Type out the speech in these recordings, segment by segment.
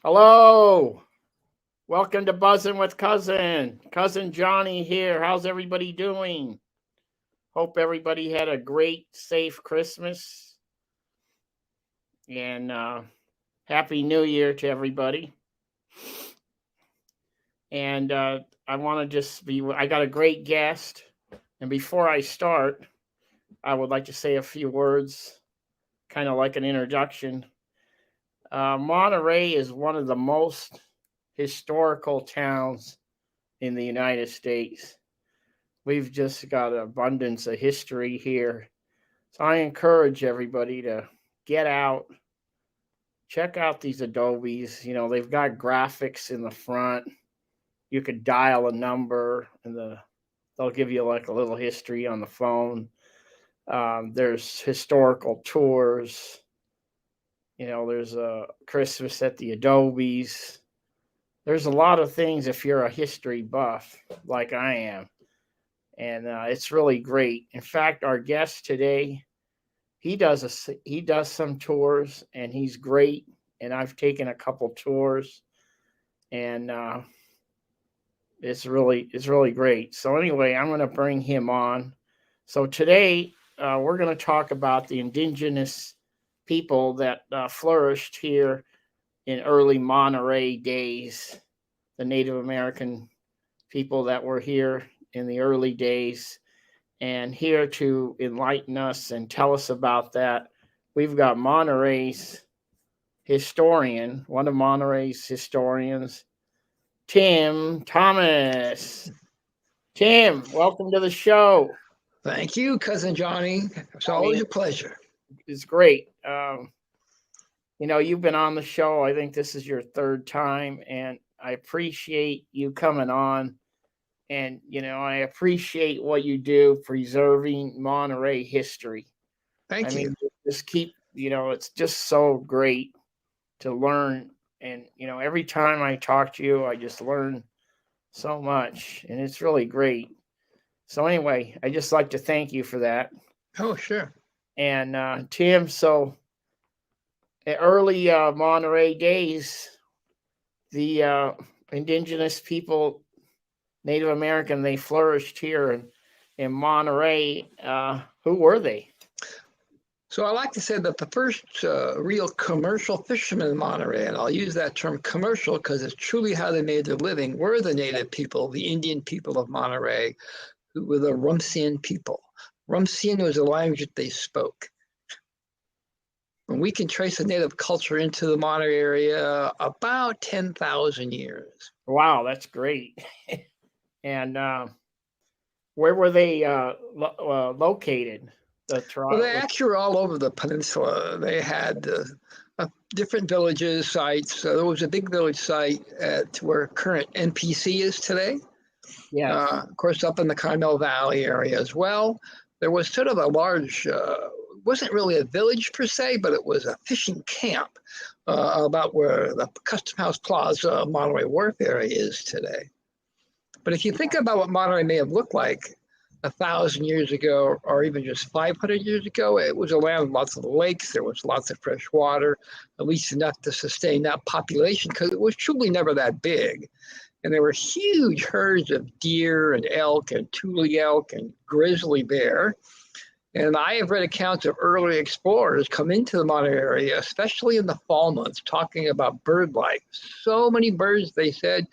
Hello. Welcome to Buzzing with Cousin. Cousin Johnny here. How's everybody doing? Hope everybody had a great, safe Christmas and Happy New Year to everybody. And I want to I got a great guest. And before I start, I would like to say a few words, kind of like an introduction. Monterey is one of the most historical towns in the United States. We've just got an abundance of history here. So I encourage everybody to get out, check out these adobes. They've got graphics in the front. You could dial a number and they'll give you like a little history on the phone. There's historical tours. There's a Christmas at the Adobes. There's a lot of things if you're a history buff like I am. And it's really great. In fact, our guest today, he does some tours, and he's great. And I've taken a couple tours, and it's really great. So anyway, I'm going to bring him on. So today we're going to talk about the indigenous people that flourished here in early Monterey days, the Native American people that were here in the early days. And here to enlighten us and tell us about that, we've got Monterey's historian, one of Monterey's historians, Tim Thomas. Tim, welcome to the show. Thank you, Cousin Johnny. It's always a pleasure. It's great. You've been on the show. I think this is your third time, and I appreciate you coming on. And, I appreciate what you do preserving Monterey history. Thank you. Just keep, it's just so great to learn. And, every time I talk to you, I just learn so much. And it's really great. So, anyway, I just like to thank you for that. Oh, sure. And, Tim, so in early Monterey days, the indigenous people, Native American, they flourished here in Monterey. Who were they? So I like to say that the first real commercial fishermen in Monterey, and I'll use that term commercial because it's truly how they made their living, were the native people, the Indian people of Monterey, who were the Rumsian people. Rumsian was the language that they spoke. And we can trace the native culture into the Monterey area about 10,000 years. Wow, that's great. And where were they located? Well, they actually were all over the peninsula. They had different villages, sites. There was a big village site at where current NPC is today. Yeah. Of course, up in the Carmel Valley area as well. There was sort of a large, wasn't really a village per se, but it was a fishing camp about where the Custom House Plaza Monterey Wharf area is today. But if you think about what Monterey may have looked like 1,000 years ago, or even just 500 years ago, it was a land with lots of lakes. There was lots of fresh water, at least enough to sustain that population, because it was truly never that big. And there were huge herds of deer and elk and tule elk and grizzly bear. And I have read accounts of early explorers come into the Monterey area, especially in the fall months, talking about bird life. So many birds, they said,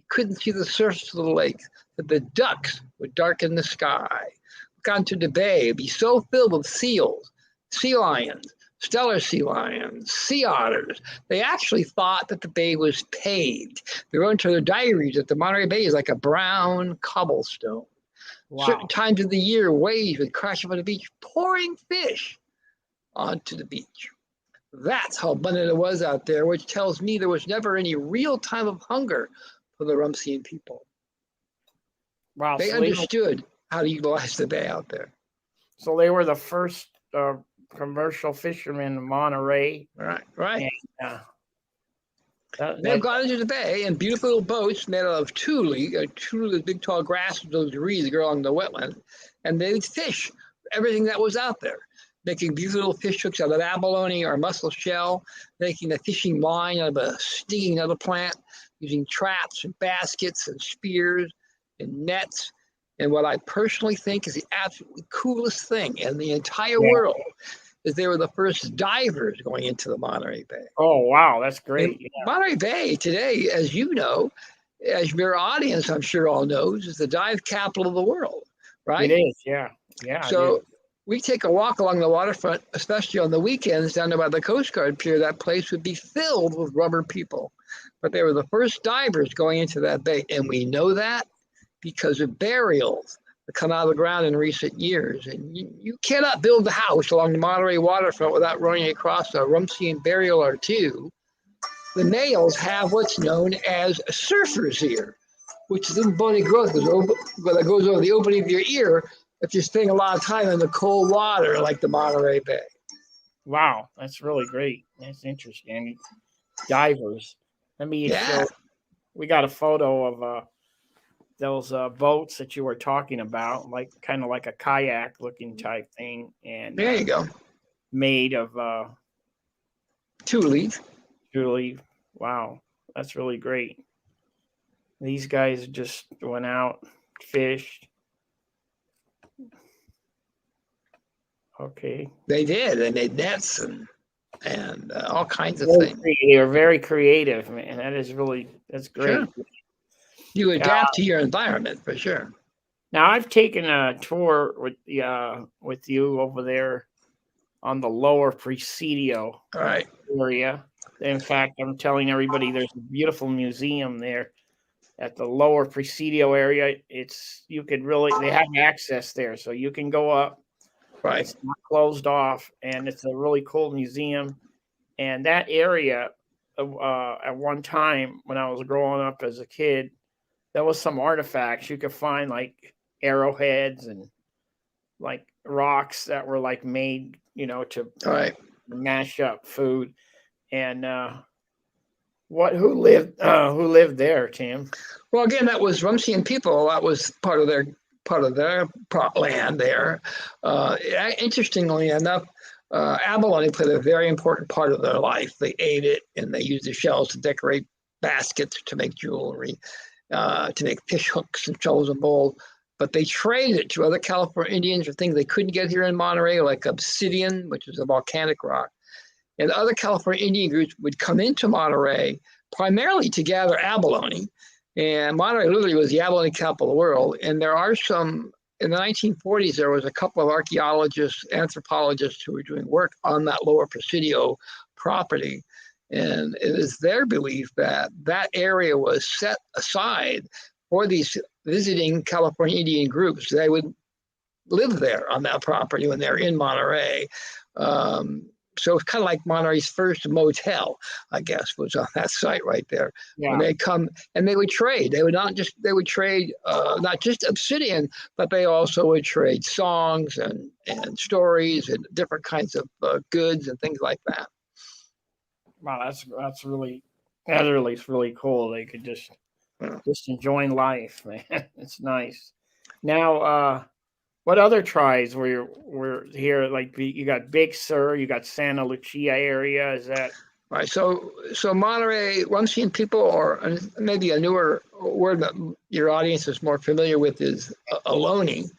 couldn't see the surface of the lake, that the ducks would darken the sky. Look onto the bay, it'd be so filled with seals, sea lions, stellar sea lions, sea otters. They actually thought that the bay was paved. They wrote into their diaries that the Monterey Bay is like a brown cobblestone. Wow. Certain times of the year, waves would crash up on the beach, pouring fish onto the beach. That's how abundant it was out there, which tells me there was never any real time of hunger for the Rumsian people. Wow, they understood how to utilize the bay out there. So they were the first commercial fishermen in Monterey. Right. And, they've gone into the bay in beautiful little boats made out of tule, the big tall grasses, those reeds that grow along the wetland, and they'd fish everything that was out there. making beautiful fish hooks out of abalone or mussel shell, making a fishing line out of a stinging nettle plant, using traps and baskets and spears and nets. And what I personally think is the absolutely coolest thing in the entire Yeah. world is they were the first divers going into the Monterey Bay. Oh, wow. That's great. And Monterey Bay today, as you know, as your audience, I'm sure all knows, is the dive capital of the world, right? It is. Yeah. Yeah. So we take a walk along the waterfront, especially on the weekends down there by the Coast Guard Pier, that place would be filled with rubber people. But they were the first divers going into that bay. And we know that because of burials that come out of the ground in recent years. And you cannot build a house along the Monterey waterfront without running across a Rumsey burial or two. The males have what's known as a surfer's ear, which is little bony growth that goes over the opening of your ear if you're spending a lot of time in the cold water like the Monterey Bay. Wow. That's really great. That's interesting. Divers. Let me show. We got a photo of those boats that you were talking about, like kind of like a kayak looking type thing. And there you go. Made of Tule. Wow. That's really great. These guys just went out, fished. Okay. They did. They made nets and all kinds of things. They were very creative, man. That's great. Sure. You adapt to your environment for sure. Now I've taken a tour with you over there on the Lower Presidio area. In fact, I'm telling everybody there's a beautiful museum there at the Lower Presidio area. They have access there, so you can go up. Right. It's not closed off, and it's a really cool museum. And that area, at one time when I was growing up as a kid, there was some artifacts you could find, like arrowheads and like rocks that were like made, to mash up food. And who lived there, Tim? Well, again, that was Rumsey people. That was part of their land there. Interestingly enough, abalone played a very important part of their life. They ate it and they used the shells to decorate baskets, to make jewelry, to make fish hooks and shells and bowls. But they traded it to other California Indians for things they couldn't get here in Monterey, like obsidian, which is a volcanic rock. And other California Indian groups would come into Monterey primarily to gather abalone. And Monterey literally was the abalone capital of the world. And there are some, in the 1940s, there was a couple of archaeologists, anthropologists who were doing work on that Lower Presidio property. And it is their belief that that area was set aside for these visiting California Indian groups. They would live there on that property when they're in Monterey. So it's kind of like Monterey's first motel, I guess, was on that site right there. Yeah. When they come and they would trade, they would trade not just obsidian, but they also would trade songs and stories and different kinds of goods and things like that. Wow, that's really cool. They could just enjoying life, man. It's nice. Now, what other tribes were here? Like you got Big Sur, you got Santa Lucia area. Is that right? So Monterey Rumsey people, or maybe a newer word that your audience is more familiar with, is Ohlone.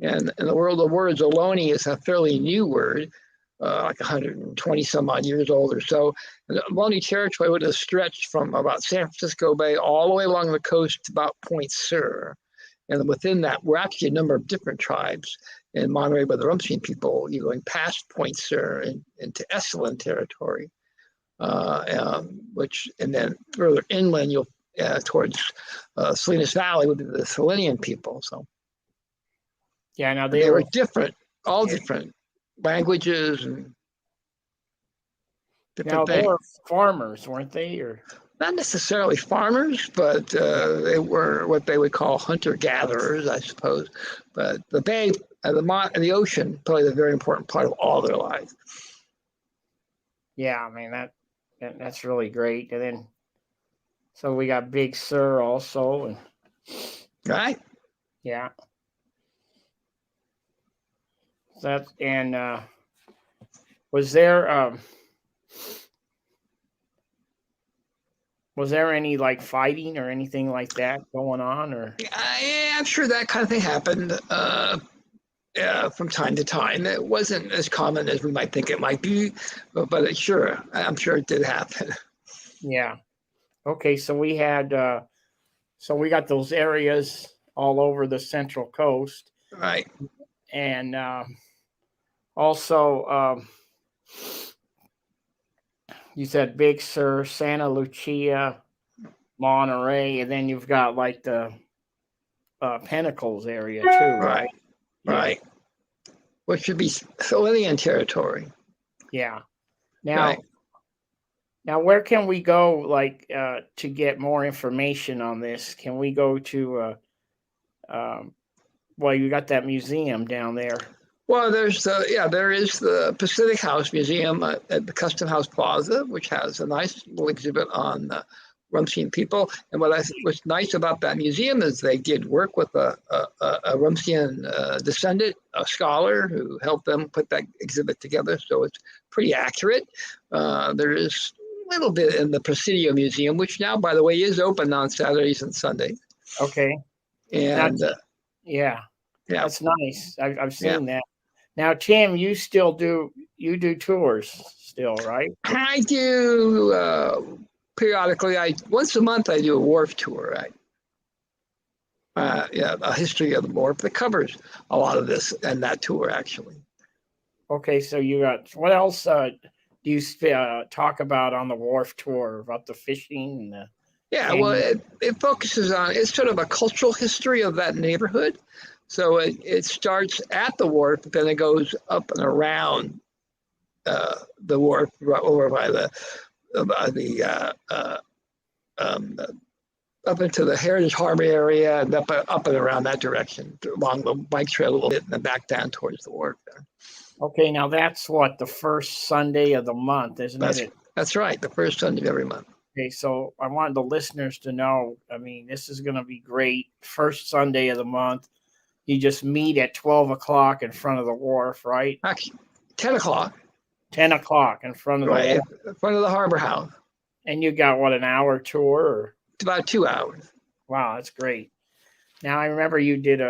And in the world of words, Ohlone is a fairly new word, like 120 some odd years old or so. And the Ohlone territory would have stretched from about San Francisco Bay all the way along the coast to about Point Sur. And within that, we're actually a number of different tribes in Monterey, but the Rumsey people, you're going past Point Sur and into Esalen territory, and then further inland, you'll towards Salinas Valley would be the Selenian people. So, yeah, now they were different, all different languages and different things. They were farmers, weren't they? Or not necessarily farmers, but they were what they would call hunter-gatherers, I suppose. But the bay, the ocean, played a very important part of all their lives. Yeah, I mean that's really great. And then, so we got Big Sur also, and right, yeah. That and Was there any like fighting or anything like that going on, or? I'm sure that kind of thing happened from time to time. It wasn't as common as we might think it might be, but I'm sure it did happen. Yeah. Okay, so we had so we got those areas all over the Central Coast, Right. and also you said Big Sur, Santa Lucia, Monterey, and then you've got like the Pentacles area too, right? Right. Which should be Indian territory. Yeah. Now, where can we go, like, to get more information on this? Can we go to, well, you got that museum down there. Well, there is the Pacific House Museum at the Custom House Plaza, which has a nice little exhibit on Rumsfeld people. And what I think was nice about that museum is they did work with a Rumsfeld descendant, a scholar, who helped them put that exhibit together. So it's pretty accurate. There is a little bit in the Presidio Museum, which now, by the way, is open on Saturdays and Sundays. Okay. And yeah, that's nice. I've seen that. Now, Tim, you do tours still, right? I do periodically. Once a month I do a wharf tour. A history of the wharf that covers a lot of this and that tour actually. Okay, so you got what else do you talk about on the wharf tour about the fishing? And well, it focuses on it's sort of a cultural history of that neighborhood. So it starts at the wharf, but then it goes up and around the wharf over by up into the Heritage Harbor area and up and around that direction along the bike trail a little bit and then back down towards the wharf there. Okay, now that's what, the first Sunday of the month, isn't it? That's right, the first Sunday of every month. Okay, so I wanted the listeners to know, I mean, this is going to be great. First Sunday of the month. You just meet at 12 o'clock in front of the wharf, right? Actually, 10 o'clock. 10 o'clock in front of the wharf. In front of the Harbor House. And you got, what, an hour tour? Or? It's about 2 hours. Wow, that's great. Now, I remember you did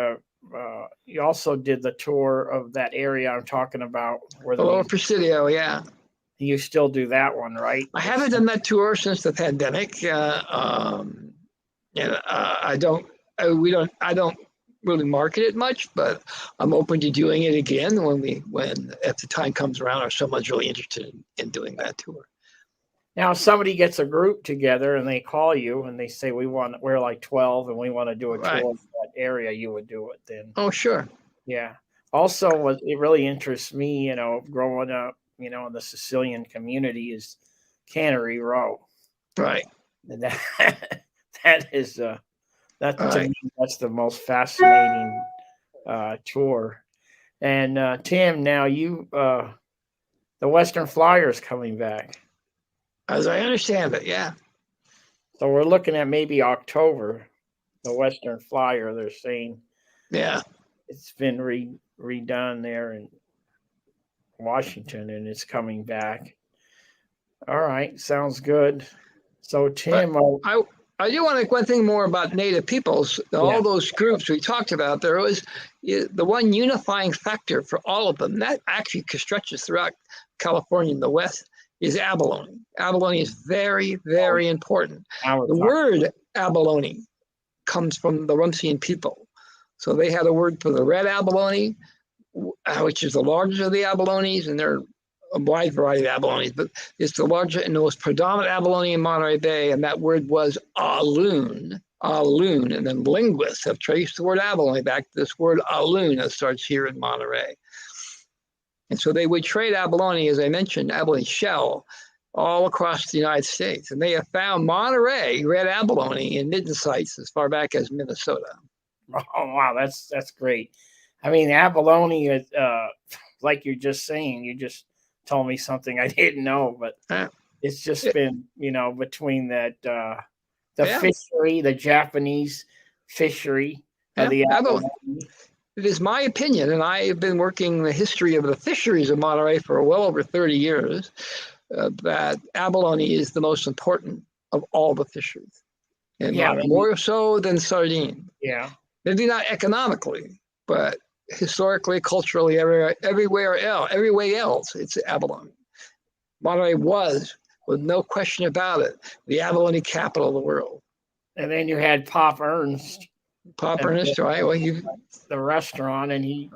you also did the tour of that area I'm talking about. Where the Lower Presidio, yeah. You still do that one, right? I haven't done that tour since the pandemic. I don't really market it much, but I'm open to doing it again when if the time comes around or someone's really interested in doing that tour. Now, if somebody gets a group together and they call you and they say we're like 12 and we want to do a tour of that area, you would do it then. Oh, sure. Yeah. Also, it really interests me, growing up, in the Sicilian community is Cannery Row. Right. And that is to me, that's the most fascinating tour. And Tim, now the Western Flyer is coming back. As I understand it, yeah. So we're looking at maybe October. The Western Flyer, they're saying. Yeah. It's been redone there in Washington, and it's coming back. All right, sounds good. So, Tim, I do want to one thing more about Native peoples. All those groups we talked about, there was the one unifying factor for all of them that actually stretches throughout California in the West is abalone. Abalone is very, very important. The word abalone comes from the Rumsfeld people. So they had a word for the red abalone, which is the largest of the abalones, and there are a wide variety of abalones, but it's the largest and the most predominant abalone in Monterey Bay, and that word was aloon, and then linguists have traced the word abalone back to this word aloon that starts here in Monterey. And so they would trade abalone, as I mentioned, abalone shell, all across the United States. And they have found Monterey red abalone in midden sites as far back as Minnesota. Oh, wow, that's great. I mean, abalone is, like you're just saying, you just told me something I didn't know, but it's just been, between that, fishery, the Japanese fishery of the abalone. it is my opinion, and I have been working the history of the fisheries of Monterey for well over 30 years, that abalone is the most important of all the fisheries in Yeah, Monterey, more so than sardine. yeah, Maybe not economically, but historically, culturally, everywhere else, it's abalone. Monterey was, with no question about it, the abalone capital of the world. and then you had Pop Ernst Pop at Ernest, right? Well, the restaurant, and he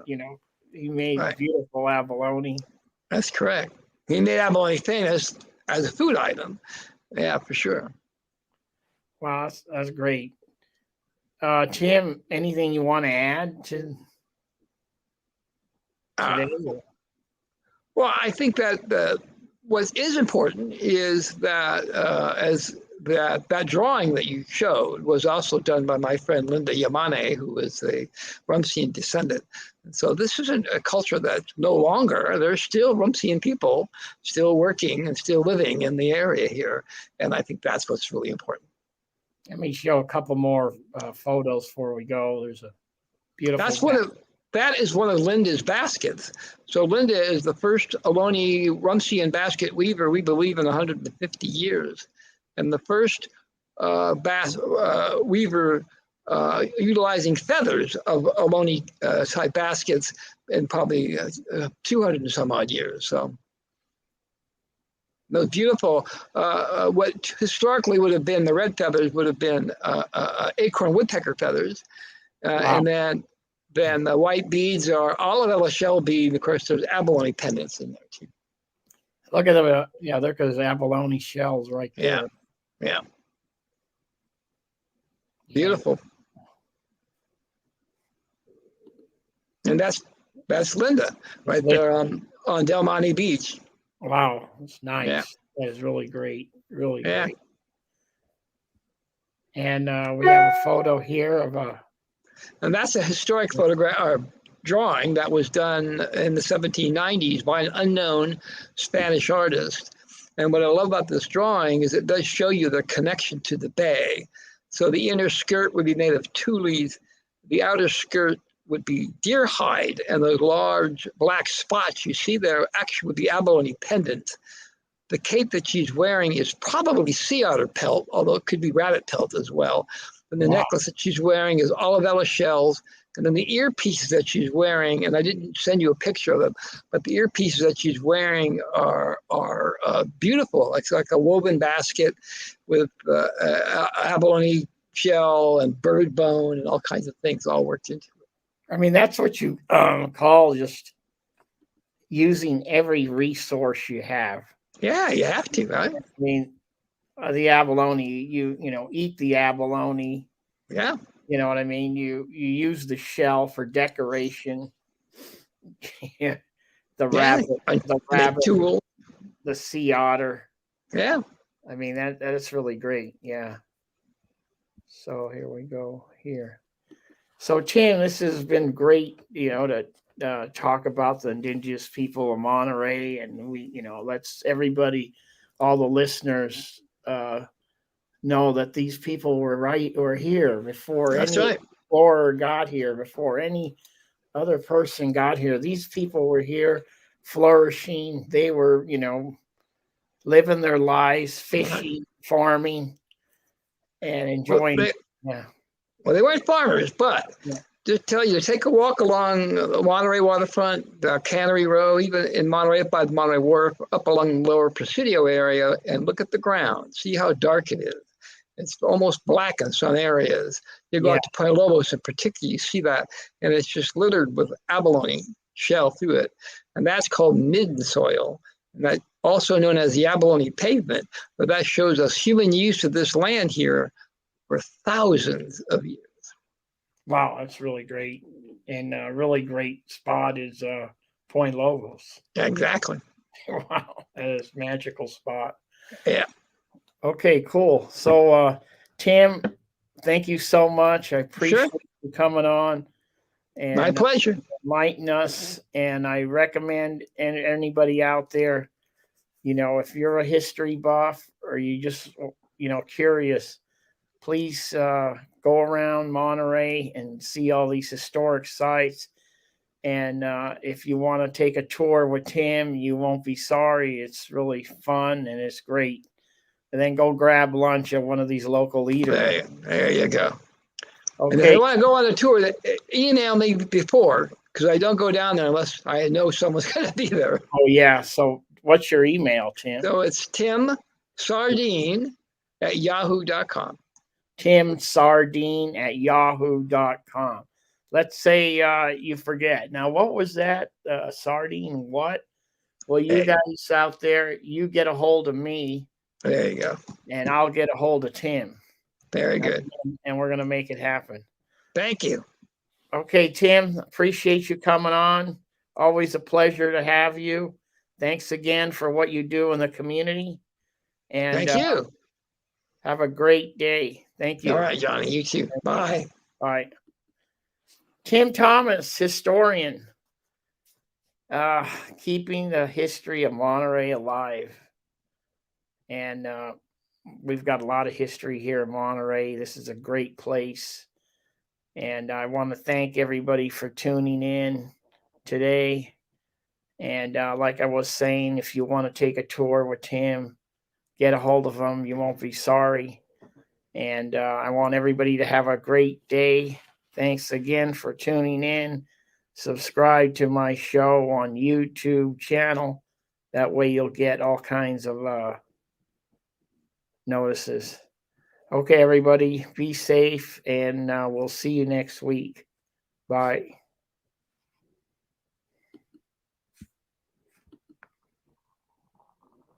made right. beautiful abalone. That's correct. He made abalone famous as a food item. Yeah, for sure. Wow, that's great. Tim, anything you want to add to Uh, today? well, I think that what is important is that as that drawing that you showed was also done by my friend Linda Yamane, who is a Rumsian descendant. And so this isn't a culture that's no longer. There's still Rumsian people still working and still living in the area here, and I think that's what's really important. Let me show a couple more photos before we go. There's a beautiful. That is one of Linda's baskets. So Linda is the first Ohlone Rumsian basket weaver, we believe, in 150 years, and the first weaver utilizing feathers of Ohlone type baskets in probably 200 and some odd years. So those beautiful, what historically would have been the red feathers would have been acorn woodpecker feathers, Wow. and then the white beads are olive shell bead. Of course, there's abalone pendants in there too. Look at the there goes abalone shells right there. Yeah. Beautiful. And that's Linda right there on Del Monte Beach. Wow, that's nice. Yeah. That is really great. Really Yeah. great. And we have a photo here of a. And that's a historic photograph or drawing that was done in the 1790s by an unknown Spanish artist. And what I love about this drawing is it does show you the connection to the bay. So the inner skirt would be made of tules. The outer skirt would be deer hide, and those large black spots you see there actually would be abalone pendant. The cape that she's wearing is probably sea otter pelt, although it could be rabbit pelt as well. And the necklace that she's wearing is olivella shells. And then the earpieces that she's wearing, and I didn't send you a picture of them, but the earpieces that she's wearing are beautiful. It's like a woven basket with abalone shell and bird bone and all kinds of things all worked into it. I mean, that's what you call just using every resource you have. Yeah, you have to, right? I mean, the abalone, you eat the abalone. Yeah. You know what I mean? You use the shell for decoration. The rabbit, tool. The sea otter. Yeah. I mean, that's really great. Yeah. So here we go here. So Tim, this has been great, to talk about the indigenous people of Monterey, and let's everybody, all the listeners, know that these people were here before any explorer got here, before any other person got here. These people were here flourishing. They were, living their lives, fishing, farming, and enjoying. Well, they weren't farmers, but just tell you, take a walk along the Monterey waterfront, Cannery Row, even in Monterey, up by the Monterey Wharf, up along the Lower Presidio area, and look at the ground. See how dark it is. It's almost black in some areas. You go out to Point Lobos in particular, you see that, and it's just littered with abalone shell through it. And that's called midden soil. And that also known as the abalone pavement, but that shows us human use of this land here for thousands of years. Wow, that's really great. And a really great spot is Point Lobos. Exactly. Wow, that is a magical spot. Yeah. Okay, cool. So, Tim, thank you so much. I appreciate you coming on. And my pleasure. Enlightening us. And I recommend anybody out there, if you're a history buff or you just, curious, please go go around Monterey and see all these historic sites. And if you want to take a tour with Tim, you won't be sorry. It's really fun and it's great. And then go grab lunch at one of these local eateries. There you go. And if Okay. you want to go on a tour, email me before, because I don't go down there unless I know someone's going to be there. Oh, yeah. So what's your email, Tim? So it's timsardine@yahoo.com. timsardine@yahoo.com. Let's say you forget. Now, what was that? Sardine what? Well, you guys out there, you get a hold of me. There you go. And I'll get a hold of Tim. Very good. And we're going to make it happen. Thank you. Okay, Tim, appreciate you coming on. Always a pleasure to have you. Thanks again for what you do in the community. And thank you. Have a great day. Thank you. All right, Johnny. You too. Bye. Bye. Tim Thomas, historian, keeping the history of Monterey alive. And we've got a lot of history here in Monterey. This is a great place. And I want to thank everybody for tuning in today. And like I was saying, if you want to take a tour with Tim, get a hold of him. You won't be sorry. And I want everybody to have a great day. Thanks again for tuning in. Subscribe to my show on YouTube channel. That way you'll get all kinds of notices. Okay, everybody, be safe, and we'll see you next week. Bye.